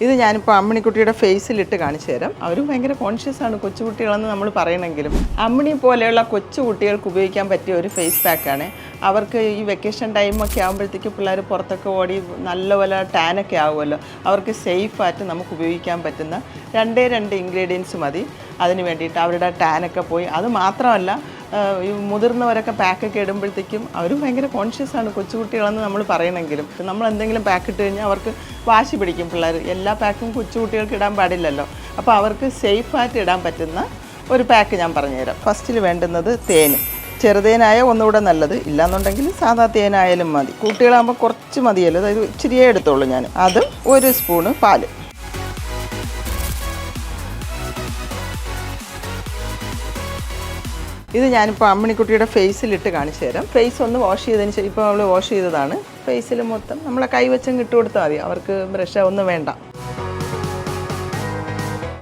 ഇത് ഞാനിപ്പോൾ അമ്മിണിക്കുട്ടിയുടെ ഫേസിലിട്ട് കാണിച്ചു തരാം. അവരും ഭയങ്കര കോൺഷ്യസ് ആണ് കൊച്ചുകുട്ടികളെന്ന് നമ്മൾ പറയണമെങ്കിലും. അമ്മിണി പോലെയുള്ള കൊച്ചുകുട്ടികൾക്ക് ഉപയോഗിക്കാൻ പറ്റിയ ഒരു ഫേസ് പാക്കാണ്. അവർക്ക് ഈ വെക്കേഷൻ ടൈമൊക്കെ ആകുമ്പോഴത്തേക്ക് പിള്ളേർ പുറത്തൊക്കെ ഓടി നല്ലപോലെ ടാനൊക്കെ ആകുമല്ലോ. അവർക്ക് സേഫായിട്ട് നമുക്ക് ഉപയോഗിക്കാൻ പറ്റുന്ന രണ്ട് ഇൻഗ്രീഡിയൻസ് മതി അതിന് വേണ്ടിയിട്ട്. അവരുടെ ടാനൊക്കെ പോയി. അത് മാത്രമല്ല, ഈ മുതിർന്നവരൊക്കെ പാക്കൊക്കെ ഇടുമ്പോഴത്തേക്കും അവരും ഭയങ്കര കോൺഷ്യസ് ആണ് കൊച്ചുകുട്ടികളെന്ന് നമ്മൾ പറയണമെങ്കിലും. നമ്മൾ എന്തെങ്കിലും പാക്ക് ഇട്ട് കഴിഞ്ഞാൽ അവർക്ക് വാശി പിടിക്കും പിള്ളേർ. എല്ലാ പാക്കും കൊച്ചുകുട്ടികൾക്ക് ഇടാൻ പാടില്ലല്ലോ. അപ്പോൾ അവർക്ക് സേഫായിട്ട് ഇടാൻ പറ്റുന്ന ഒരു പാക്ക് ഞാൻ പറഞ്ഞുതരാം. ഫസ്റ്റിൽ വേണ്ടുന്നത് തേൻ. ചെറുതേനായ ഒന്നുകൂടെ നല്ലത്, ഇല്ലാന്നുണ്ടെങ്കിൽ സാധാ തേനായാലും മതി. കുട്ടികളാകുമ്പോൾ കുറച്ച് മതിയല്ലോ, അതായത് ഇച്ചിരിയേ എടുത്തോളൂ ഞാൻ. അതും 1 സ്പൂണ് പാല്. ഇത് ഞാനിപ്പോൾ അമ്മിണിക്കുട്ടിയുടെ ഫേസിലിട്ട് കാണിച്ചു തരാം. ഫേസ് ഒന്ന് വാഷ് ചെയ്തതിന് ശേഷം, ഇപ്പോൾ അവൾ വാഷ് ചെയ്തതാണ്. ഫേസിൽ മൊത്തം നമ്മളെ കൈവച്ചങ്ങ് ഇട്ട് കൊടുത്താൽ മതി. അവർക്ക് ബ്രഷ് ഒന്നും വേണ്ട.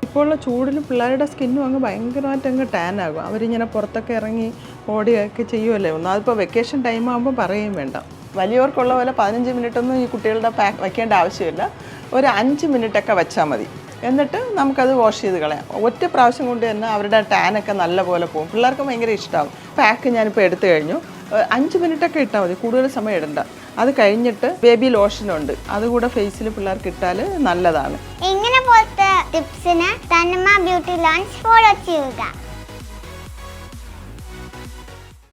ഇപ്പോൾ ഉള്ള ചൂടിൽ പിള്ളേരുടെ സ്കിന്നും അങ്ങ് ഭയങ്കരമായിട്ട് അങ്ങ് ടാൻ ആകും. അവരിങ്ങനെ പുറത്തൊക്കെ ഇറങ്ങി ഓടിയൊക്കെ ചെയ്യുമല്ലേ. അതിപ്പോൾ വെക്കേഷൻ ടൈം ആകുമ്പോൾ പറയുകയും വേണ്ട. വലിയവർക്കുള്ള പോലെ 15 മിനിറ്റൊന്നും ഈ കുട്ടികളുടെ പാക്ക് വയ്ക്കേണ്ട ആവശ്യമില്ല. ഒരു 5 മിനിറ്റൊക്കെ വെച്ചാൽ മതി. എന്നിട്ട് നമുക്കത് വാഷ് ചെയ്ത് കളയാം. ഒറ്റ പ്രാവശ്യം കൊണ്ട് തന്നെ അവരുടെ ടാനൊക്കെ നല്ലപോലെ പോകും. പിള്ളേർക്ക് ഭയങ്കര ഇഷ്ടമാകും. പാക്ക് ഞാനിപ്പോൾ എടുത്തു കഴിഞ്ഞു. 5 മിനിറ്റൊക്കെ ഇട്ടാൽ മതി, കൂടുതൽ സമയം ഇടണ്ട. അത് കഴിഞ്ഞിട്ട് ബേബി ലോഷനുണ്ട്, അതുകൂടെ ഫേസിൽ പിള്ളേർക്ക് ഇട്ടാൽ നല്ലതാണ്. ഇങ്ങനെ പോലത്തെ ടിപ്സിന് തന്മ ബ്യൂട്ടി ലോഞ്ച് ഫോളോ ചെയ്യുക.